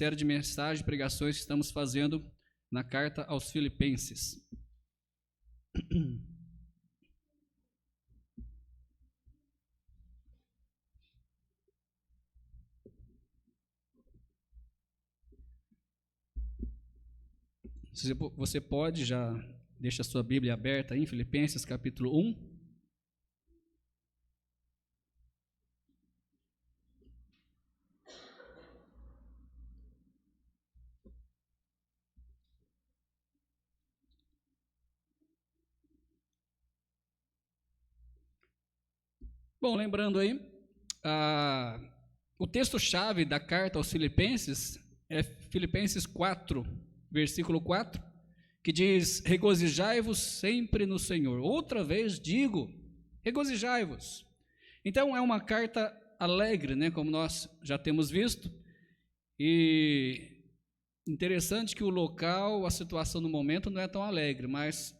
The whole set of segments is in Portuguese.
série de mensagens e pregações que estamos fazendo na carta aos Filipenses. Você pode, já deixa a sua Bíblia aberta aí em Filipenses capítulo 1. Bom, lembrando aí, o texto-chave da carta aos Filipenses é Filipenses 4, versículo 4, que diz: regozijai-vos sempre no Senhor. Outra vez digo, regozijai-vos. Então é uma carta alegre, né, como nós já temos visto, e interessante que o local, a situação no momento não é tão alegre, mas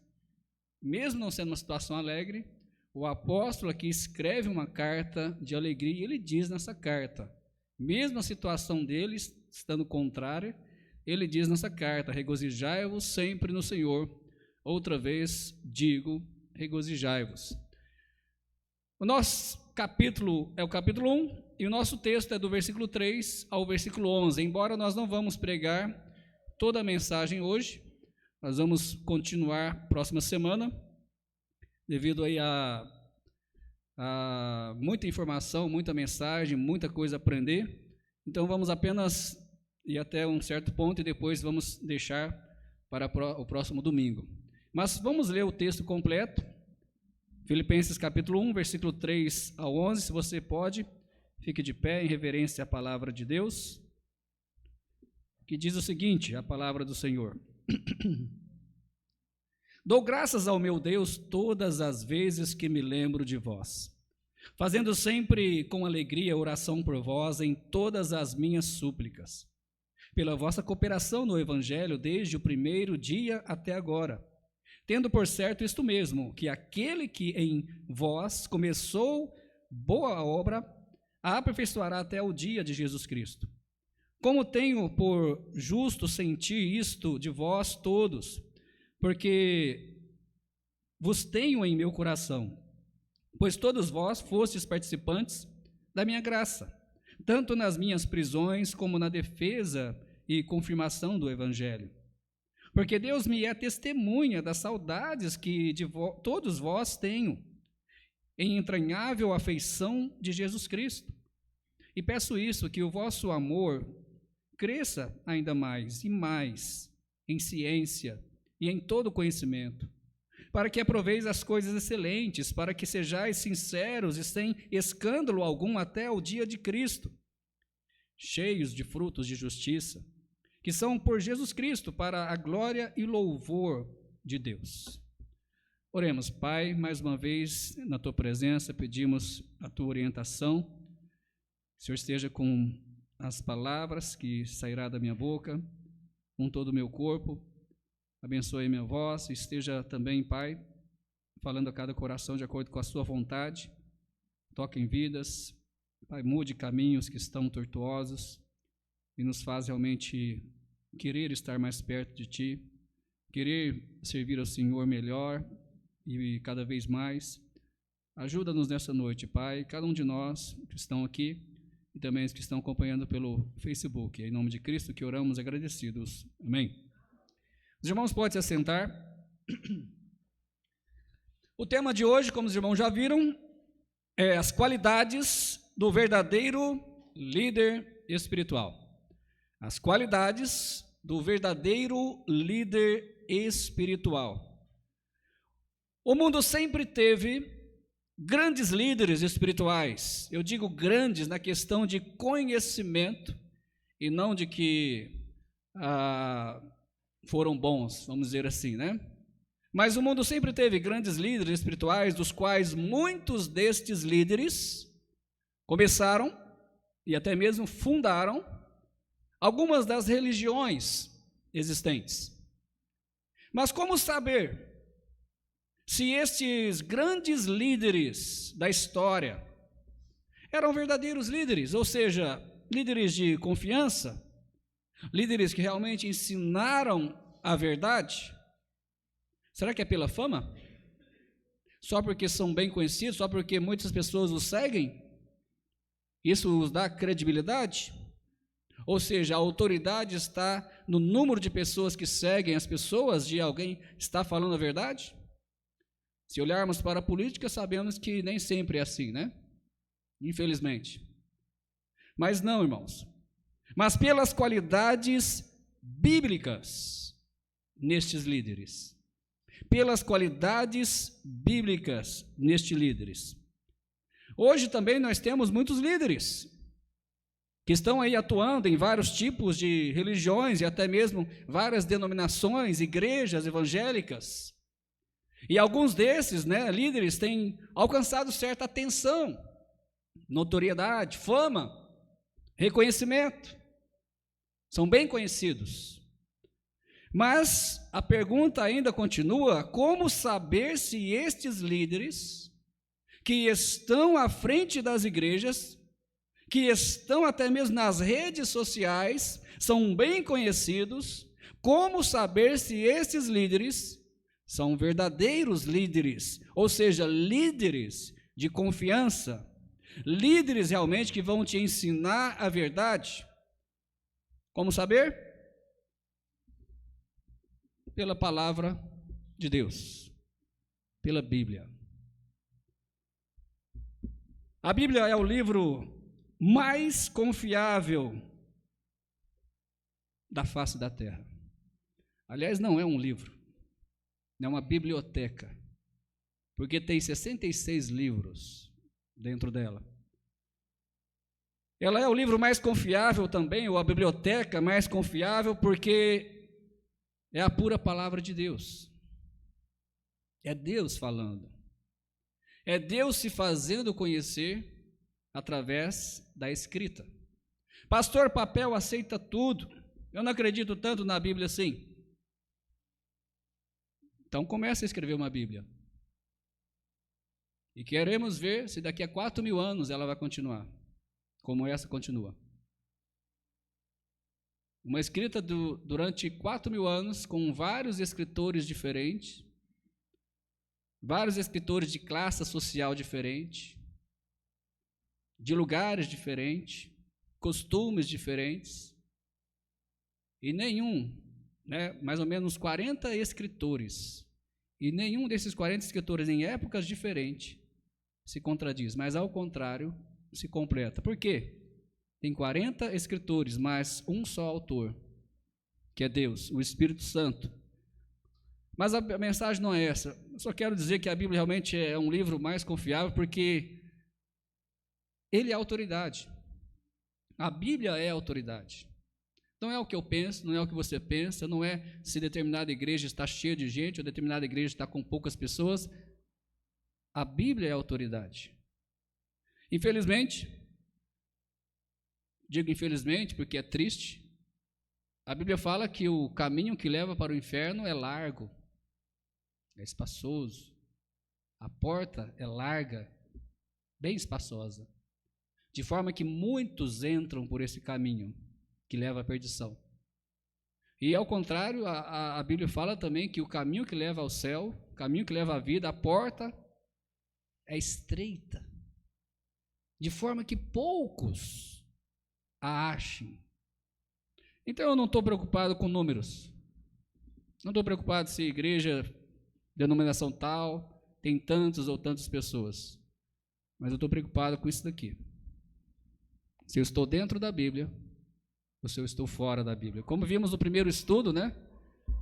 mesmo não sendo uma situação alegre, o apóstolo aqui escreve uma carta de alegria e ele diz nessa carta, mesmo a situação dele estando contrária, ele diz nessa carta: regozijai-vos sempre no Senhor. Outra vez digo, regozijai-vos. O nosso capítulo é o capítulo 1 e o nosso texto é do versículo 3 ao versículo 11. Embora nós não vamos pregar toda a mensagem hoje, nós vamos continuar próxima semana, devido aí a muita informação, muita mensagem, muita coisa a aprender. Então vamos apenas ir até um certo ponto e depois vamos deixar para o próximo domingo. Mas vamos ler o texto completo, Filipenses capítulo 1, versículo 3 ao 11, se você pode, fique de pé em reverência à palavra de Deus, que diz o seguinte, a palavra do Senhor. Dou graças ao meu Deus todas as vezes que me lembro de vós, fazendo sempre com alegria oração por vós em todas as minhas súplicas, pela vossa cooperação no Evangelho desde o primeiro dia até agora, tendo por certo isto mesmo, que aquele que em vós começou boa obra, a aperfeiçoará até o dia de Jesus Cristo. Como tenho por justo sentir isto de vós todos, porque vos tenho em meu coração, pois todos vós fostes participantes da minha graça, tanto nas minhas prisões como na defesa e confirmação do Evangelho. Porque Deus me é testemunha das saudades que de todos vós tenho, em entranhável afeição de Jesus Cristo. E peço isso, que o vosso amor cresça ainda mais e mais em ciência e em todo conhecimento, para que aproveis as coisas excelentes, para que sejais sinceros e sem escândalo algum até o dia de Cristo, cheios de frutos de justiça, que são por Jesus Cristo, para a glória e louvor de Deus. Oremos. Pai, mais uma vez na Tua presença, pedimos a Tua orientação, que o Senhor esteja com as palavras que sairá da minha boca, com todo o meu corpo. Abençoe minha voz, esteja também, Pai, falando a cada coração de acordo com a sua vontade. Toque em vidas, Pai, mude caminhos que estão tortuosos e nos faz realmente querer estar mais perto de Ti, querer servir ao Senhor melhor e cada vez mais. Ajuda-nos nessa noite, Pai, cada um de nós que estão aqui e também os que estão acompanhando pelo Facebook. Em nome de Cristo que oramos agradecidos. Amém. Os irmãos podem se assentar. O tema de hoje, como os irmãos já viram, é as qualidades do verdadeiro líder espiritual. As qualidades do verdadeiro líder espiritual. O mundo sempre teve grandes líderes espirituais. Eu digo grandes na questão de conhecimento e não de que foram bons, vamos dizer assim, né? Mas o mundo sempre teve grandes líderes espirituais, dos quais muitos destes líderes começaram e até mesmo fundaram algumas das religiões existentes. Mas como saber se estes grandes líderes da história eram verdadeiros líderes, ou seja, líderes de confiança, Líderes que realmente ensinaram a verdade? Será que é pela fama? Só porque são bem conhecidos? Só porque muitas pessoas os seguem? Isso os dá credibilidade? Ou seja, a autoridade está no número de pessoas que seguem as pessoas, de alguém está falando a verdade? Se olharmos para a política, sabemos que nem sempre é assim, né? Infelizmente. Mas não, irmãos. Mas pelas qualidades bíblicas nestes líderes. Pelas qualidades bíblicas nestes líderes. Hoje também nós temos muitos líderes que estão aí atuando em vários tipos de religiões e até mesmo várias denominações, igrejas evangélicas. E alguns desses, líderes têm alcançado certa atenção, notoriedade, fama, reconhecimento. São bem conhecidos. Mas a pergunta ainda continua: como saber se estes líderes que estão à frente das igrejas, que estão até mesmo nas redes sociais, são bem conhecidos, como saber se esses líderes são verdadeiros líderes, ou seja, líderes de confiança, líderes realmente que vão te ensinar a verdade? Como saber? Pela palavra de Deus, pela Bíblia. A Bíblia é o livro mais confiável da face da terra. Aliás, não é um livro, é uma biblioteca, porque tem 66 livros dentro dela. Ela é o livro mais confiável também, ou a biblioteca mais confiável, porque é a pura palavra de Deus. É Deus falando. É Deus se fazendo conhecer através da escrita. Pastor, papel aceita tudo. Eu não acredito tanto na Bíblia assim. Então comece a escrever uma Bíblia. E queremos ver se daqui a 4.000 anos ela vai continuar, como essa continua. Uma escrita durante 4.000 anos, com vários escritores diferentes, vários escritores de classe social diferente, de lugares diferentes, costumes diferentes, e nenhum, mais ou menos 40 escritores, e nenhum desses 40 escritores em épocas diferentes se contradiz, mas ao contrário, se completa. Por quê? Tem 40 escritores, mas um só autor, que é Deus, o Espírito Santo. Mas a mensagem não é essa. Eu só quero dizer que a Bíblia realmente é um livro mais confiável, porque ele é autoridade. A Bíblia é autoridade. Não é o que eu penso, não é o que você pensa, não é se determinada igreja está cheia de gente ou determinada igreja está com poucas pessoas. A Bíblia é autoridade. Infelizmente, digo infelizmente porque é triste, a Bíblia fala que o caminho que leva para o inferno é largo, é espaçoso, a porta é larga, bem espaçosa, de forma que muitos entram por esse caminho que leva à perdição. E ao contrário, a Bíblia fala também que o caminho que leva ao céu, o caminho que leva à vida, a porta é estreita, de forma que poucos a achem. Então eu não estou preocupado com números, não estou preocupado se igreja, denominação tal, tem tantos ou tantas pessoas, mas eu estou preocupado com isso daqui. Se eu estou dentro da Bíblia, ou se eu estou fora da Bíblia. Como vimos no primeiro estudo,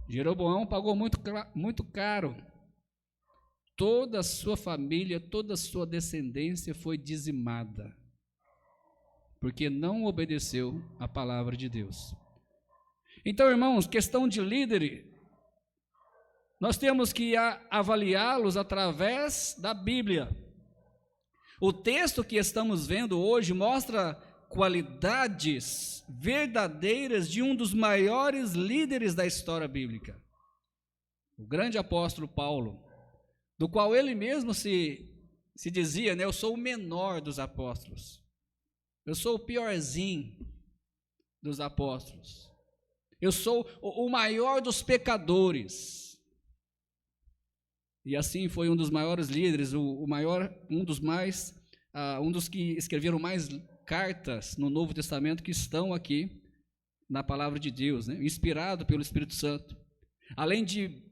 Jeroboão pagou muito caro. Toda a sua família, toda a sua descendência foi dizimada, porque não obedeceu à palavra de Deus. Então, irmãos, questão de líder, nós temos que avaliá-los através da Bíblia. O texto que estamos vendo hoje mostra qualidades verdadeiras de um dos maiores líderes da história bíblica, o grande apóstolo Paulo, do qual ele mesmo se dizia, eu sou o menor dos apóstolos, eu sou o piorzinho dos apóstolos. Eu sou o maior dos pecadores. E assim foi um dos maiores líderes, um dos que escreveram mais cartas no Novo Testamento que estão aqui na palavra de Deus, né? Inspirado pelo Espírito Santo. Além de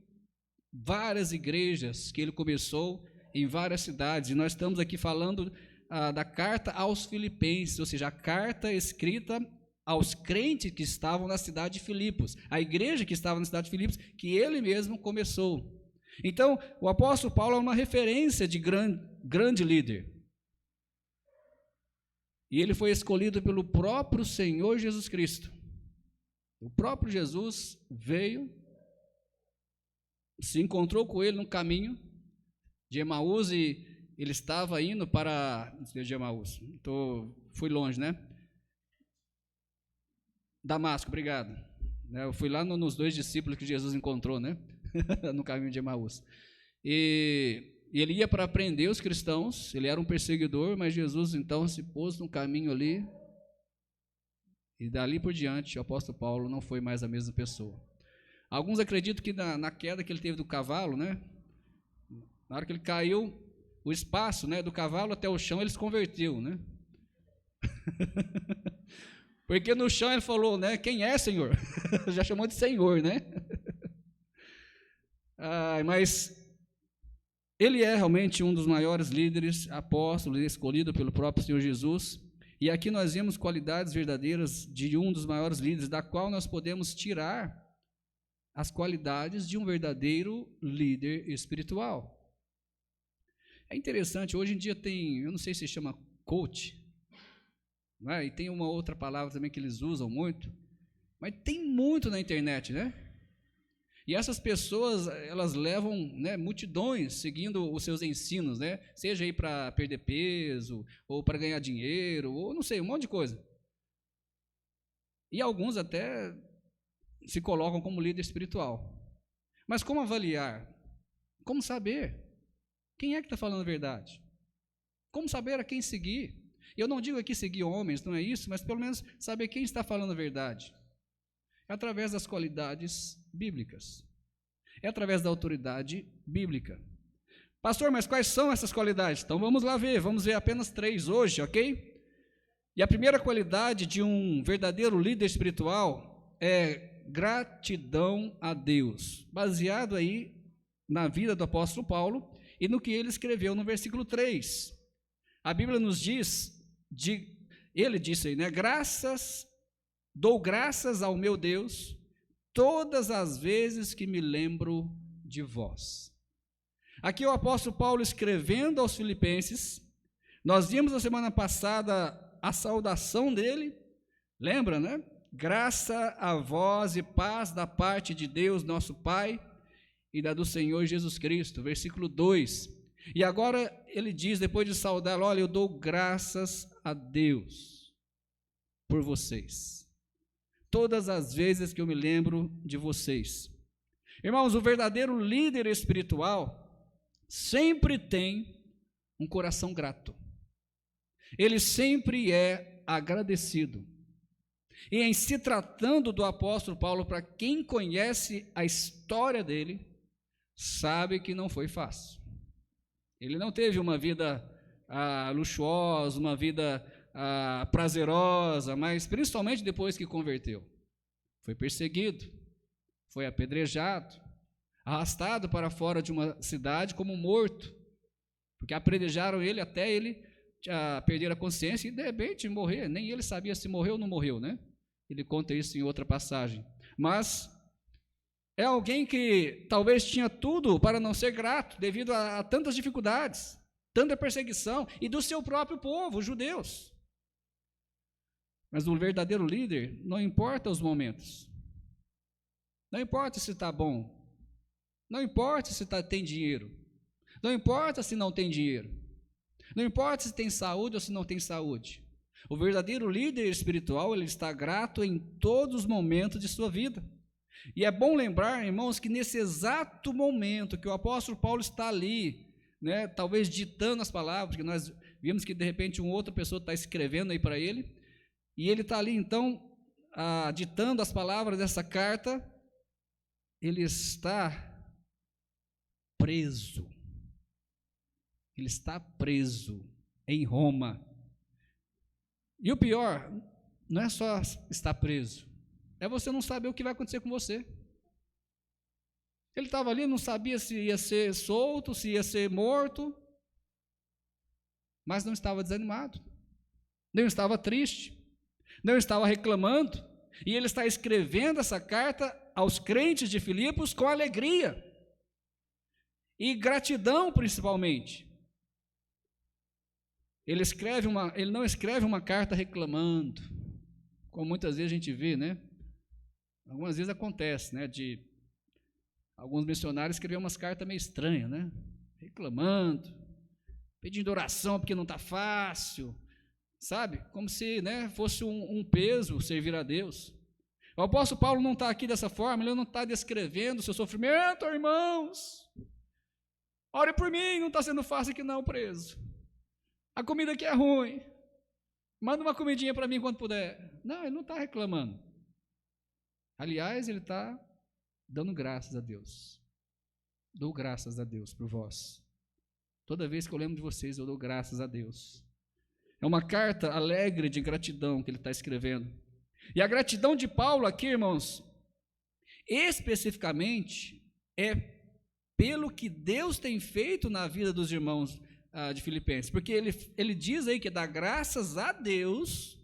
várias igrejas que ele começou em várias cidades, e nós estamos aqui falando da carta aos Filipenses, ou seja, a carta escrita aos crentes que estavam na cidade de Filipos, a igreja que estava na cidade de Filipos, que ele mesmo começou. Então, o apóstolo Paulo é uma referência de grande líder. E ele foi escolhido pelo próprio Senhor Jesus Cristo. O próprio Jesus veio, se encontrou com ele no caminho de Emaús, e ele estava indo para... de Emaús, fui longe, né? Damasco, obrigado. Eu fui lá nos 2 discípulos que Jesus encontrou, né? No caminho de Emaús. E ele ia para prender os cristãos, ele era um perseguidor, mas Jesus então se pôs no caminho ali, e dali por diante o apóstolo Paulo não foi mais a mesma pessoa. Alguns acreditam que na queda que ele teve do cavalo, né? Na hora que ele caiu, o espaço, né, do cavalo até o chão, ele se converteu, né? Porque no chão ele falou, né? Quem é, Senhor? Já chamou de Senhor, né? Mas ele é realmente um dos maiores líderes, apóstolos, escolhido pelo próprio Senhor Jesus. E aqui nós vemos qualidades verdadeiras de um dos maiores líderes, da qual nós podemos tirar as qualidades de um verdadeiro líder espiritual. É interessante, hoje em dia tem, eu não sei se chama coach, não é? E tem uma outra palavra também que eles usam muito, mas tem muito na internet, né? E essas pessoas, elas levam, né, multidões seguindo os seus ensinos, né? Seja aí para perder peso, ou para ganhar dinheiro, ou não sei, um monte de coisa. E alguns até se colocam como líder espiritual. Mas como avaliar? Como saber? Quem é que está falando a verdade? Como saber a quem seguir? Eu não digo aqui seguir homens, não é isso, mas pelo menos saber quem está falando a verdade. É através das qualidades bíblicas. É através da autoridade bíblica. Pastor, mas quais são essas qualidades? Então vamos lá ver, vamos ver apenas 3 hoje, ok? E a primeira qualidade de um verdadeiro líder espiritual é gratidão a Deus, baseado aí na vida do apóstolo Paulo e no que ele escreveu no versículo 3. A Bíblia nos diz, ele disse aí, né? Dou graças ao meu Deus todas as vezes que me lembro de vós. Aqui o apóstolo Paulo escrevendo aos Filipenses, nós vimos na semana passada a saudação dele, lembra, né? Graça a vós e paz da parte de Deus, nosso Pai, e da do Senhor Jesus Cristo, versículo 2. E agora ele diz, depois de saudar, olha, eu dou graças a Deus por vocês, todas as vezes que eu me lembro de vocês. Irmãos, o verdadeiro líder espiritual sempre tem um coração grato. Ele sempre é agradecido. E em se tratando do apóstolo Paulo, para quem conhece a história dele, sabe que não foi fácil. Ele não teve uma vida luxuosa, uma vida prazerosa, mas principalmente depois que converteu. Foi perseguido, foi apedrejado, arrastado para fora de uma cidade como morto, porque apedrejaram ele até ele perder a consciência e de repente morrer. Nem ele sabia se morreu ou não morreu, né? Ele conta isso em outra passagem. Mas é alguém que talvez tinha tudo para não ser grato, devido a tantas dificuldades, tanta perseguição, e do seu próprio povo, os judeus. Mas o verdadeiro líder, não importa os momentos, não importa se está bom, não importa se tem dinheiro, não importa se não tem dinheiro, não importa se tem saúde ou se não tem saúde. O verdadeiro líder espiritual, ele está grato em todos os momentos de sua vida. E é bom lembrar, irmãos, que nesse exato momento que o apóstolo Paulo está ali, né, talvez ditando as palavras, que nós vimos que de repente uma outra pessoa está escrevendo aí para ele, e ele está ali então ditando as palavras dessa carta, ele está preso. Ele está preso em Roma. E o pior, não é só estar preso, é você não saber o que vai acontecer com você. Ele estava ali, não sabia se ia ser solto, se ia ser morto, mas não estava desanimado, não estava triste, não estava reclamando, e ele está escrevendo essa carta aos crentes de Filipos com alegria e gratidão principalmente. Ele não escreve uma carta reclamando, como muitas vezes a gente vê, né? Algumas vezes acontece, né? De alguns missionários escrever umas cartas meio estranhas, né? Reclamando, pedindo oração porque não está fácil, sabe? Como se, né, fosse um peso servir a Deus. O apóstolo Paulo não está aqui dessa forma, ele não está descrevendo o seu sofrimento, irmãos. Ore por mim, não está sendo fácil aqui não, preso. A comida aqui é ruim. Manda uma comidinha para mim quando puder. Não, ele não está reclamando. Aliás, ele está dando graças a Deus. Dou graças a Deus por vós. Toda vez que eu lembro de vocês, eu dou graças a Deus. É uma carta alegre de gratidão que ele está escrevendo. E a gratidão de Paulo aqui, irmãos, especificamente, é pelo que Deus tem feito na vida dos irmãos de Filipenses, porque ele diz aí que dá graças a Deus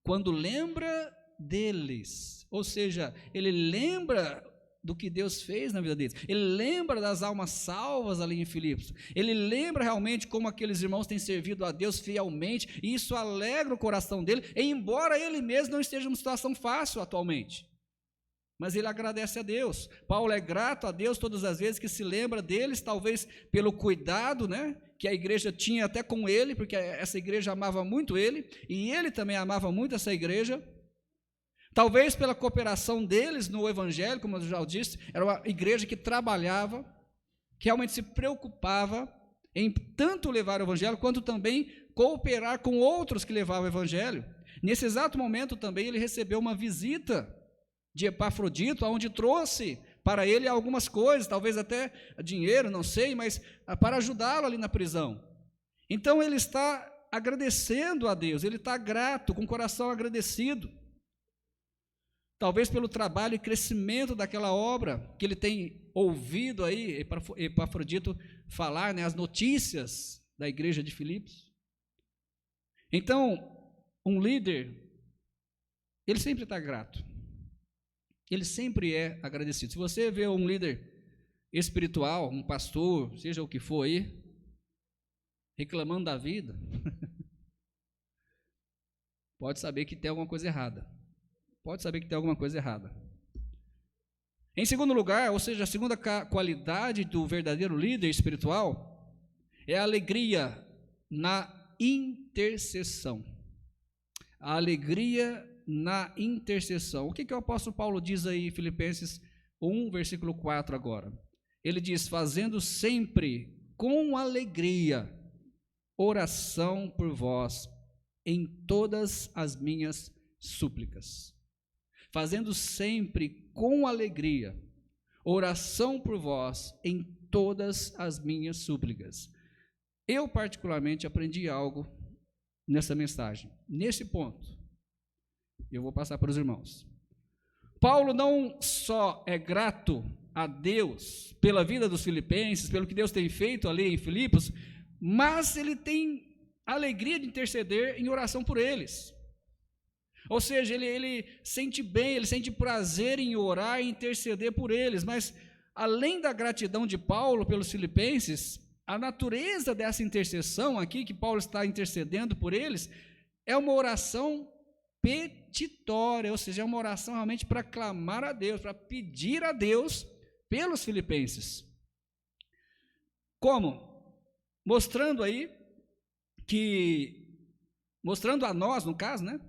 quando lembra deles, ou seja, ele lembra do que Deus fez na vida deles, ele lembra das almas salvas ali em Filipos, ele lembra realmente como aqueles irmãos têm servido a Deus fielmente, e isso alegra o coração dele, embora ele mesmo não esteja numa situação fácil atualmente, mas ele agradece a Deus. Paulo é grato a Deus todas as vezes que se lembra deles, talvez pelo cuidado, né, que a igreja tinha até com ele, porque essa igreja amava muito ele, e ele também amava muito essa igreja, talvez pela cooperação deles no evangelho, como eu já disse, era uma igreja que trabalhava, que realmente se preocupava em tanto levar o evangelho, quanto também cooperar com outros que levavam o evangelho. Nesse exato momento também ele recebeu uma visita de Epafrodito, onde trouxe para ele algumas coisas, talvez até dinheiro, não sei, mas para ajudá-lo ali na prisão. Então ele está agradecendo a Deus, ele está grato, com o coração agradecido, talvez pelo trabalho e crescimento daquela obra, que ele tem ouvido aí, Epafrodito falar, né, as notícias da igreja de Filipos. Então, um líder, ele sempre está grato, ele sempre é agradecido. Se você vê um líder espiritual, um pastor, seja o que for aí, reclamando da vida, pode saber que tem alguma coisa errada. Pode saber que tem alguma coisa errada. Em segundo lugar, ou seja, a segunda qualidade do verdadeiro líder espiritual é a alegria na intercessão. A alegria na intercessão. O que o apóstolo Paulo diz aí em Filipenses 1, versículo 4 agora? Ele diz, fazendo sempre com alegria oração por vós em todas as minhas súplicas. Fazendo sempre com alegria oração por vós em todas as minhas súplicas. Eu particularmente aprendi algo nessa mensagem, nesse ponto. Eu vou passar para os irmãos. Paulo não só é grato a Deus pela vida dos filipenses, pelo que Deus tem feito ali em Filipos, mas ele tem alegria de interceder em oração por eles. Ou seja, ele sente bem, ele sente prazer em orar e interceder por eles, mas além da gratidão de Paulo pelos filipenses, a natureza dessa intercessão aqui, que Paulo está intercedendo por eles, é uma oração petitória, ou seja, é uma oração realmente para clamar a Deus, para pedir a Deus pelos filipenses. Como? Mostrando a nós, no caso, né,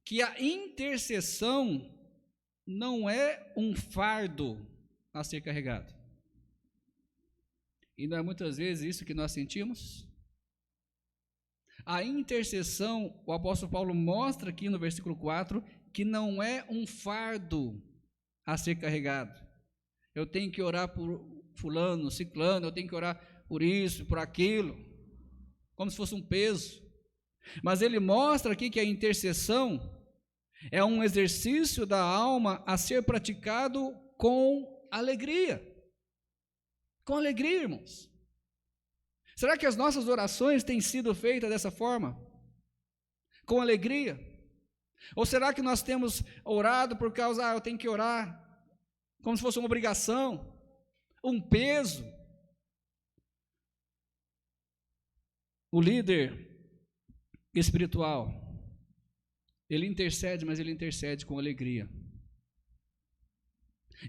que a intercessão não é um fardo a ser carregado. E não é muitas vezes isso que nós sentimos? A intercessão, o apóstolo Paulo mostra aqui no versículo 4, que não é um fardo a ser carregado. Eu tenho que orar por fulano, ciclano, eu tenho que orar por isso, por aquilo, como se fosse um peso. Mas ele mostra aqui que a intercessão é um exercício da alma a ser praticado com alegria. Com alegria, irmãos. Será que as nossas orações têm sido feitas dessa forma? Com alegria? Ou será que nós temos orado por causa, eu tenho que orar, como se fosse uma obrigação, um peso? O líder espiritual, ele intercede, mas ele intercede com alegria.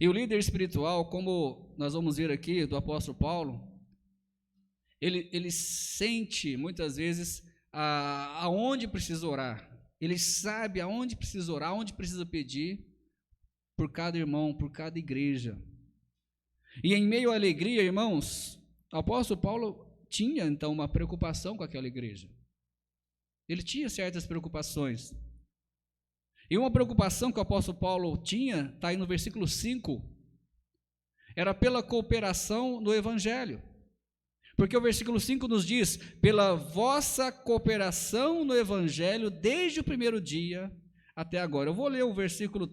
E o líder espiritual, como nós vamos ver aqui do apóstolo Paulo, ele sente muitas vezes aonde precisa orar. Ele sabe aonde precisa orar, aonde precisa pedir por cada irmão, por cada igreja. E em meio à alegria, irmãos, o apóstolo Paulo tinha então uma preocupação com aquela igreja. Ele tinha certas preocupações. E uma preocupação que o apóstolo Paulo tinha, está aí no versículo 5, era pela cooperação no evangelho. Porque o versículo 5 nos diz: pela vossa cooperação no evangelho desde o primeiro dia até agora. Eu vou ler o versículo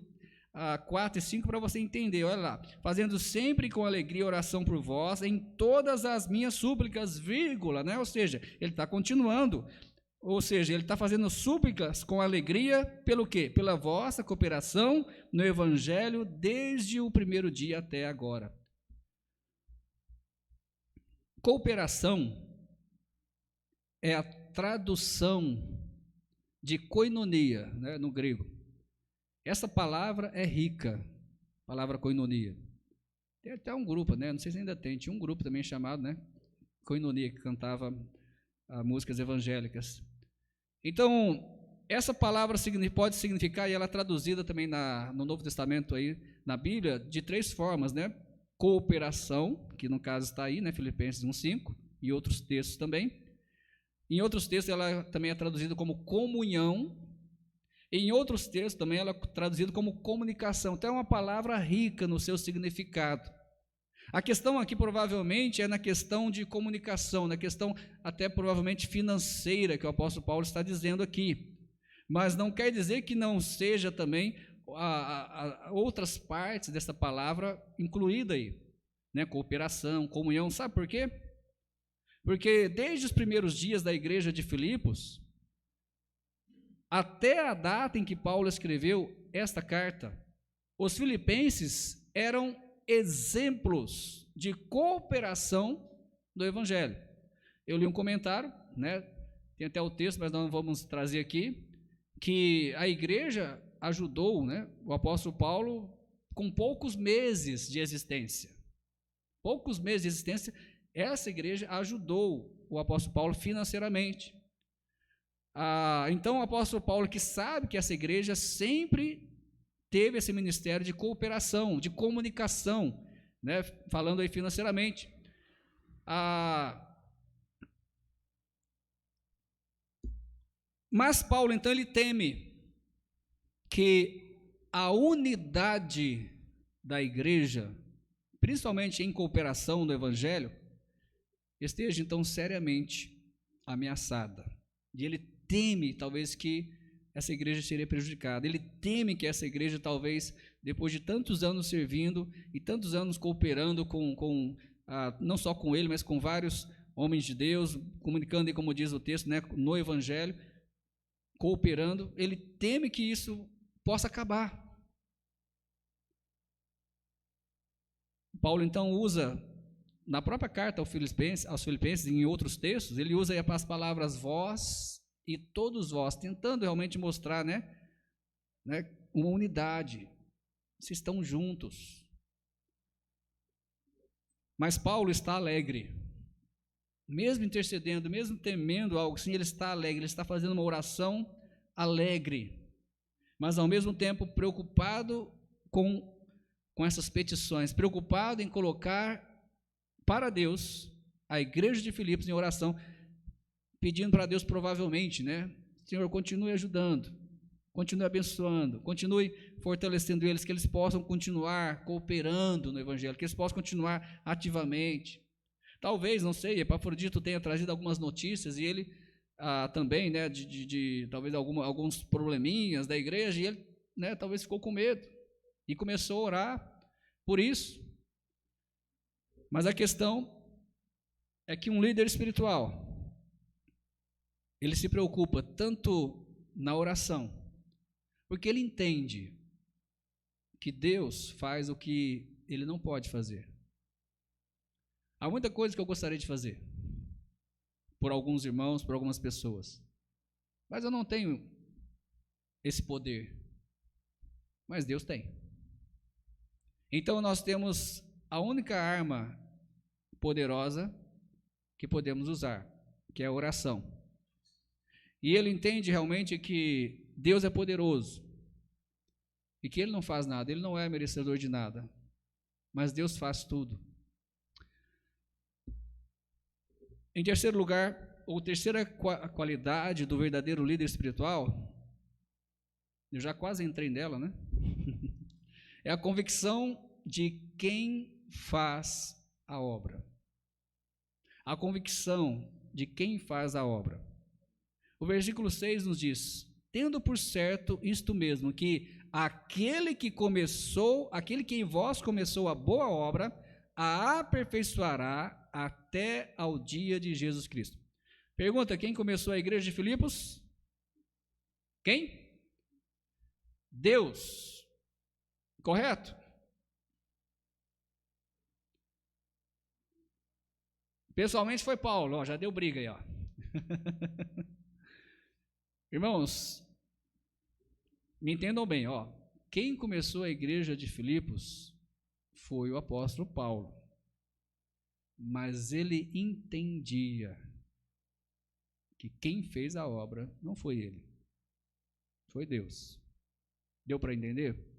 4 e 5 para você entender. Olha lá: fazendo sempre com alegria oração por vós em todas as minhas súplicas, vírgula, né? Ou seja, ele está continuando. Ou seja, ele está fazendo súplicas com alegria pelo quê? Pela vossa cooperação no evangelho desde o primeiro dia até agora. Cooperação é a tradução de koinonia, né, no grego. Essa palavra é rica, a palavra koinonia. Tem até um grupo, né, não sei se ainda tem, tinha um grupo também chamado, né, koinonia, que cantava músicas evangélicas. Então, essa palavra pode significar, e ela é traduzida também no Novo Testamento, aí, na Bíblia, de 3 formas, né? Cooperação, que no caso está aí, né, Filipenses 1:5, e outros textos também. Em outros textos ela também é traduzida como comunhão, e em outros textos também ela é traduzida como comunicação. Então é uma palavra rica no seu significado. A questão aqui provavelmente é na questão de comunicação, na questão até provavelmente financeira, que o apóstolo Paulo está dizendo aqui. Mas não quer dizer que não seja também outras partes dessa palavra incluída aí, né? Cooperação, comunhão. Sabe por quê? Porque desde os primeiros dias da igreja de Filipos, até a data em que Paulo escreveu esta carta, os filipenses eram exemplos de cooperação do evangelho. Eu li um comentário, né? Tem até o texto, mas nós não vamos trazer aqui, que a igreja ajudou, né, o apóstolo Paulo com poucos meses de existência. Poucos meses de existência, essa igreja ajudou o apóstolo Paulo financeiramente. Então o apóstolo Paulo, que sabe que essa igreja sempre teve esse ministério de cooperação, de comunicação, né, falando aí financeiramente. Mas Paulo, então, ele teme que a unidade da igreja, principalmente em cooperação no evangelho, esteja então seriamente ameaçada. E ele teme talvez que essa igreja seria prejudicada. Ele teme que essa igreja talvez, depois de tantos anos servindo e tantos anos cooperando não só com ele, mas com vários homens de Deus, comunicando, como diz o texto, né, no evangelho, cooperando, ele teme que isso possa acabar. Paulo então usa, na própria carta aos Filipenses, em outros textos, ele usa as palavras vós e todos vós, tentando realmente mostrar, né, uma unidade, vocês estão juntos. Mas Paulo está alegre, mesmo intercedendo, mesmo temendo algo assim, ele está alegre, ele está fazendo uma oração alegre, mas ao mesmo tempo preocupado com essas petições, preocupado em colocar para Deus a igreja de Filipos em oração, pedindo para Deus provavelmente, né, Senhor, continue ajudando, continue abençoando, continue fortalecendo eles, que eles possam continuar cooperando no Evangelho, que eles possam continuar ativamente. Talvez, não sei, Epafrodito tenha trazido algumas notícias e ele também, né, talvez alguns probleminhas da igreja, e ele, né, talvez ficou com medo e começou a orar por isso. Mas a questão é que um líder espiritual, ele se preocupa tanto na oração, porque ele entende que Deus faz o que ele não pode fazer. Há muita coisa que eu gostaria de fazer por alguns irmãos, por algumas pessoas, mas eu não tenho esse poder, mas Deus tem. Então nós temos a única arma poderosa que podemos usar, que é a oração. E ele entende realmente que Deus é poderoso e que ele não faz nada, ele não é merecedor de nada, mas Deus faz tudo. Em terceiro lugar, ou terceira qualidade do verdadeiro líder espiritual, eu já quase entrei nela, né? É a convicção de quem faz a obra. A convicção de quem faz a obra. O versículo 6 nos diz: tendo por certo isto mesmo, que aquele que em vós começou a boa obra, a aperfeiçoará até ao dia de Jesus Cristo. Pergunta: quem começou a igreja de Filipos? Quem? Deus. Correto? Pessoalmente foi Paulo, já deu briga aí, ó. Irmãos, me entendam bem, ó. Quem começou a igreja de Filipos foi o apóstolo Paulo. Mas ele entendia que quem fez a obra não foi ele, foi Deus. Deu para entender?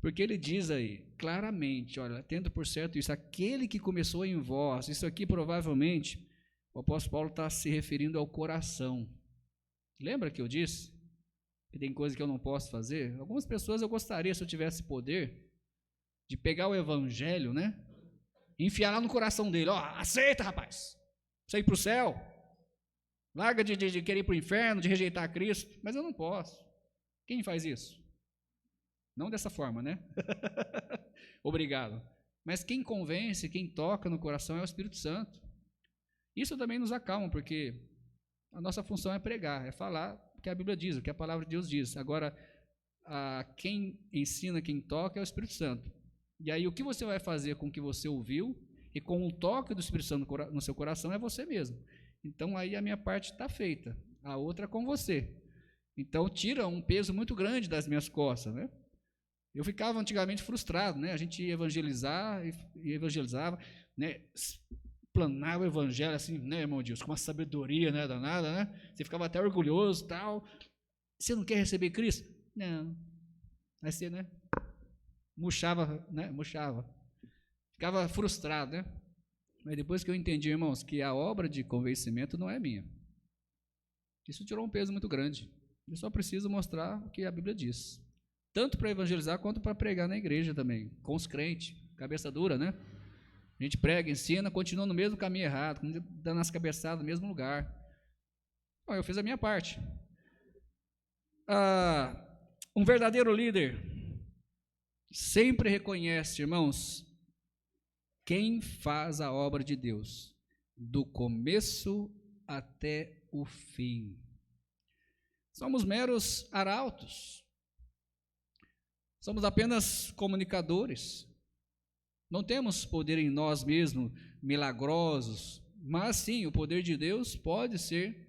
Porque ele diz aí claramente, olha, tendo por certo isso, aquele que começou em vós, isso aqui provavelmente o apóstolo Paulo está se referindo ao coração. Lembra que eu disse que tem coisa que eu não posso fazer? Algumas pessoas eu gostaria, se eu tivesse poder, de pegar o evangelho, né, enfiar lá no coração dele, ó, aceita, rapaz, você ir para o céu, larga de querer ir para o inferno, de rejeitar Cristo, mas eu não posso. Quem faz isso? Não dessa forma, né? Obrigado. Mas quem convence, quem toca no coração é o Espírito Santo. Isso também nos acalma, porque a nossa função é pregar, é falar o que a Bíblia diz, o que a palavra de Deus diz. Agora, quem ensina, quem toca é o Espírito Santo. E aí o que você vai fazer com o que você ouviu e com o toque do Espírito Santo no seu coração é você mesmo. Então aí a minha parte está feita, a outra é com você. Então tira um peso muito grande das minhas costas, né? Eu ficava antigamente frustrado, né? A gente ia evangelizar e evangelizava, né? Planava o evangelho assim, né, irmão Deus, com uma sabedoria, né, danada, né? Você ficava até orgulhoso, tal. Você não quer receber Cristo? Não. Aí você, né? Murchava, né? Murchava. Ficava frustrado, né? Mas depois que eu entendi, irmãos, que a obra de convencimento não é minha. Isso tirou um peso muito grande. Eu só preciso mostrar o que a Bíblia diz. Tanto para evangelizar quanto para pregar na igreja também, com os crentes, cabeça dura, né? A gente prega, ensina, continua no mesmo caminho errado, dando as cabeçadas no mesmo lugar. Bom, eu fiz a minha parte. Um verdadeiro líder sempre reconhece, irmãos, quem faz a obra de Deus, do começo até o fim. Somos meros arautos. Somos apenas comunicadores. Não temos poder em nós mesmos, milagrosos, mas sim, o poder de Deus pode ser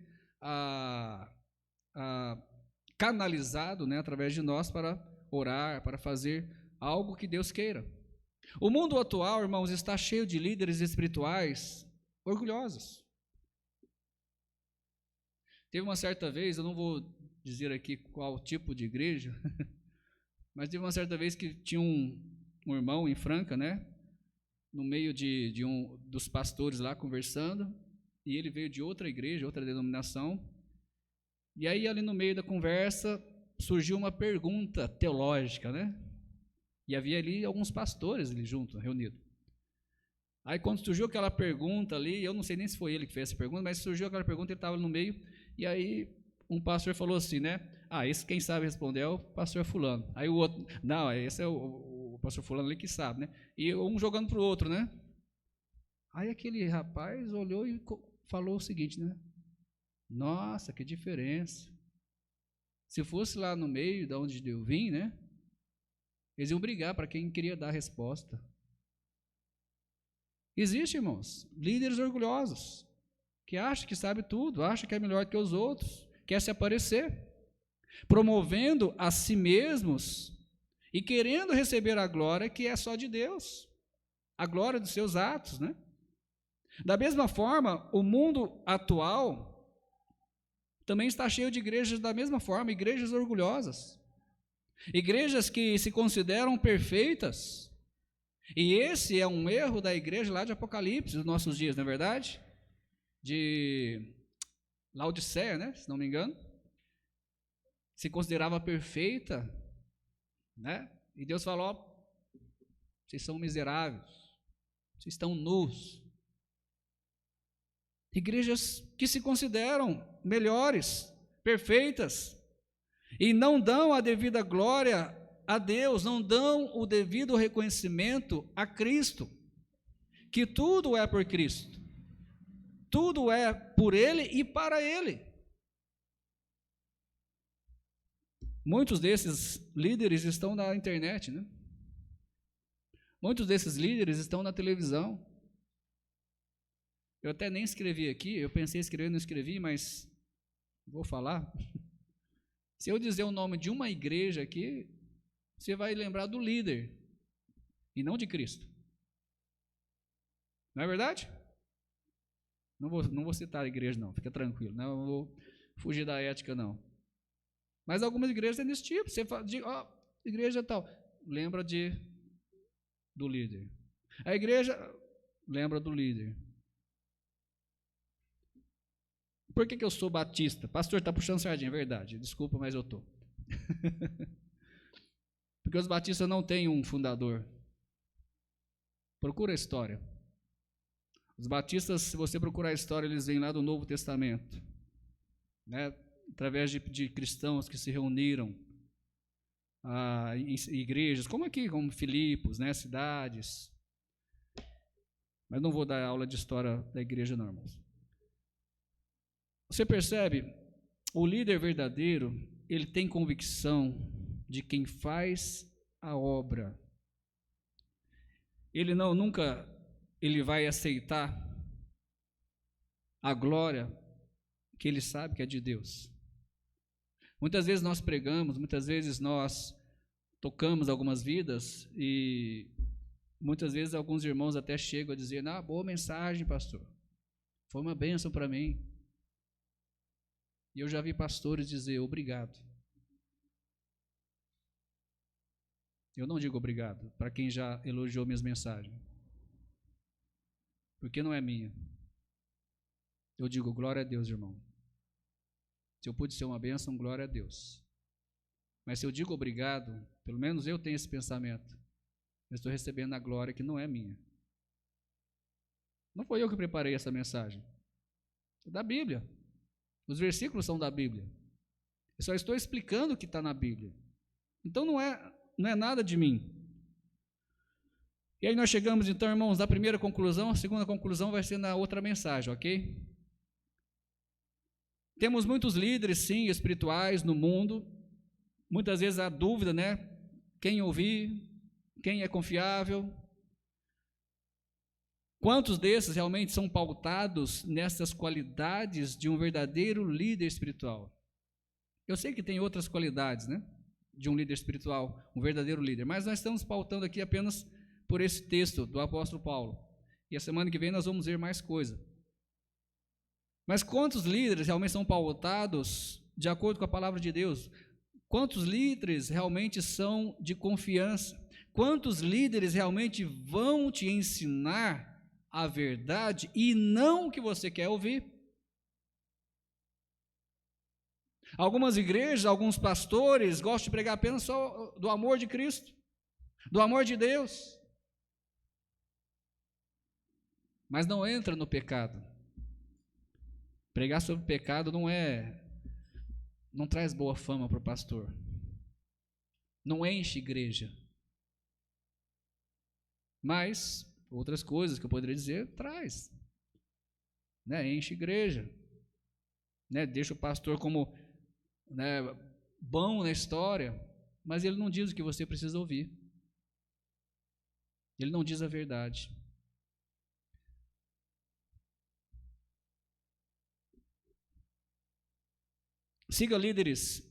canalizado, né, através de nós para orar, para fazer algo que Deus queira. O mundo atual, irmãos, está cheio de líderes espirituais orgulhosos. Teve uma certa vez, eu não vou dizer aqui qual tipo de igreja, mas teve uma certa vez que tinha um irmão em Franca, né, no meio de um dos pastores lá conversando, e ele veio de outra igreja, outra denominação, e aí ali no meio da conversa, surgiu uma pergunta teológica, né? E havia ali alguns pastores ali juntos, reunidos. Aí quando surgiu aquela pergunta ali, eu não sei nem se foi ele que fez essa pergunta, mas surgiu aquela pergunta, ele estava no meio, e aí um pastor falou assim, né? Esse quem sabe responder é o pastor fulano. Aí o outro, não, esse é o pastor fulano ali que sabe, né? E um jogando para o outro, né? Aí aquele rapaz olhou e falou o seguinte, né? Nossa, que diferença. Se fosse lá no meio, da onde eu vim, né? Eles iam brigar para quem queria dar a resposta. Existe, irmãos, líderes orgulhosos, que acham que sabe tudo, acham que é melhor que os outros, quer se aparecer, promovendo a si mesmos e querendo receber a glória que é só de Deus, a glória dos seus atos, né? Da mesma forma, o mundo atual também está cheio de igrejas da mesma forma, igrejas orgulhosas, igrejas que se consideram perfeitas, e esse é um erro da igreja lá de Apocalipse, dos nossos dias, não é verdade? De Laodiceia, né, se não me engano, se considerava perfeita, né? E Deus falou: vocês são miseráveis, vocês estão nus. Igrejas que se consideram melhores, perfeitas, e não dão a devida glória a Deus, não dão o devido reconhecimento a Cristo, que tudo é por Cristo, tudo é por Ele e para Ele. Muitos desses líderes estão na internet, né? Muitos desses líderes estão na televisão. Eu até nem escrevi aqui, eu pensei em escrever, não escrevi, mas vou falar. Se eu dizer o nome de uma igreja aqui, você vai lembrar do líder, e não de Cristo. Não é verdade? Não vou citar a igreja, não, fica tranquilo, não vou fugir da ética, não. Mas algumas igrejas têm desse tipo, você fala, igreja tal, lembra do líder. A igreja lembra do líder. Por que eu sou batista? Pastor, está puxando sardinha, é verdade, desculpa, mas eu estou. Porque os batistas não têm um fundador. Procura a história. Os batistas, se você procurar a história, eles vêm lá do Novo Testamento, né? Através de cristãos que se reuniram em igrejas, como aqui, como Filipos, né? Cidades. Mas não vou dar aula de história da igreja, não, irmãos. Você percebe? O líder verdadeiro, ele tem convicção de quem faz a obra. Ele nunca vai aceitar a glória que ele sabe que é de Deus. Muitas vezes nós pregamos, muitas vezes nós tocamos algumas vidas e muitas vezes alguns irmãos até chegam a dizer: boa mensagem, pastor, foi uma bênção para mim. E eu já vi pastores dizer obrigado. Eu não digo obrigado para quem já elogiou minhas mensagens, porque não é minha. Eu digo glória a Deus, irmão. Se eu pude ser uma bênção, glória a Deus. Mas se eu digo obrigado, pelo menos eu tenho esse pensamento, eu estou recebendo a glória que não é minha. Não foi eu que preparei essa mensagem, é da Bíblia. Os versículos são da Bíblia. Eu só estou explicando o que está na Bíblia. Então não é nada de mim. E aí nós chegamos, então, irmãos, na primeira conclusão. A segunda conclusão vai ser na outra mensagem, ok? Temos muitos líderes, sim, espirituais no mundo. Muitas vezes há dúvida, né? Quem ouvir, quem é confiável. Quantos desses realmente são pautados nessas qualidades de um verdadeiro líder espiritual? Eu sei que tem outras qualidades, né? De um líder espiritual, um verdadeiro líder, mas nós estamos pautando aqui apenas por esse texto do apóstolo Paulo. E a semana que vem nós vamos ver mais coisa. Mas quantos líderes realmente são pautados de acordo com a palavra de Deus? Quantos líderes realmente são de confiança? Quantos líderes realmente vão te ensinar a verdade e não o que você quer ouvir? Algumas igrejas, alguns pastores gostam de pregar apenas só do amor de Cristo, do amor de Deus, mas não entra no pecado. Pregar sobre pecado não traz boa fama para o pastor, não enche igreja. Mas outras coisas que eu poderia dizer, traz, né? Enche igreja, né? Deixa o pastor como, né, bom na história, mas ele não diz o que você precisa ouvir, ele não diz a verdade. Siga líderes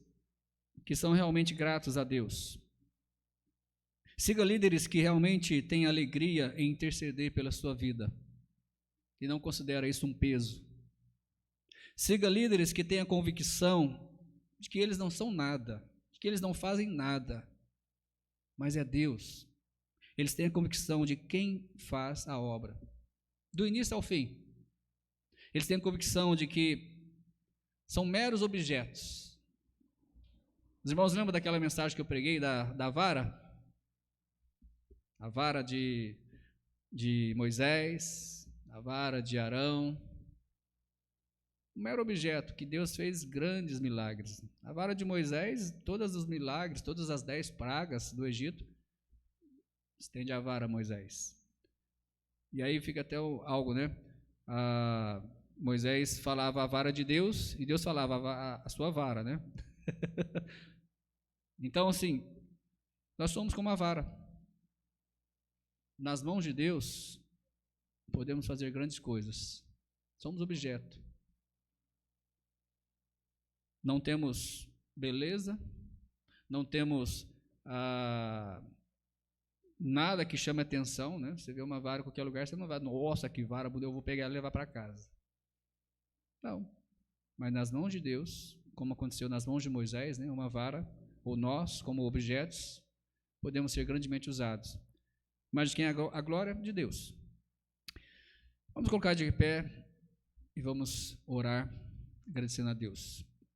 que são realmente gratos a Deus. Siga líderes que realmente têm alegria em interceder pela sua vida e não considera isso um peso. Siga líderes que têm a convicção de que eles não são nada, de que eles não fazem nada, mas é Deus. Eles têm a convicção de quem faz a obra, do início ao fim. Eles têm a convicção de que são meros objetos. Os irmãos lembram daquela mensagem que eu preguei da vara? A vara de Moisés, a vara de Arão, um mero objeto que Deus fez grandes milagres. A vara de Moisés, todos os milagres, todas as 10 pragas do Egito, estende a vara a Moisés. E aí fica até algo, né? Moisés falava a vara de Deus e Deus falava a sua vara, né? Então, assim, nós somos como a vara. Nas mãos de Deus, podemos fazer grandes coisas. Somos objeto. Não temos beleza, não temos nada que chame atenção, né? Você vê uma vara em qualquer lugar, você não vai, nossa, que vara, eu vou pegar e levar para casa. Não. Mas nas mãos de Deus, como aconteceu nas mãos de Moisés, né? Uma vara, ou nós, como objetos, podemos ser grandemente usados. Mas de quem é a glória? De Deus. Vamos colocar de pé e vamos orar, agradecendo a Deus.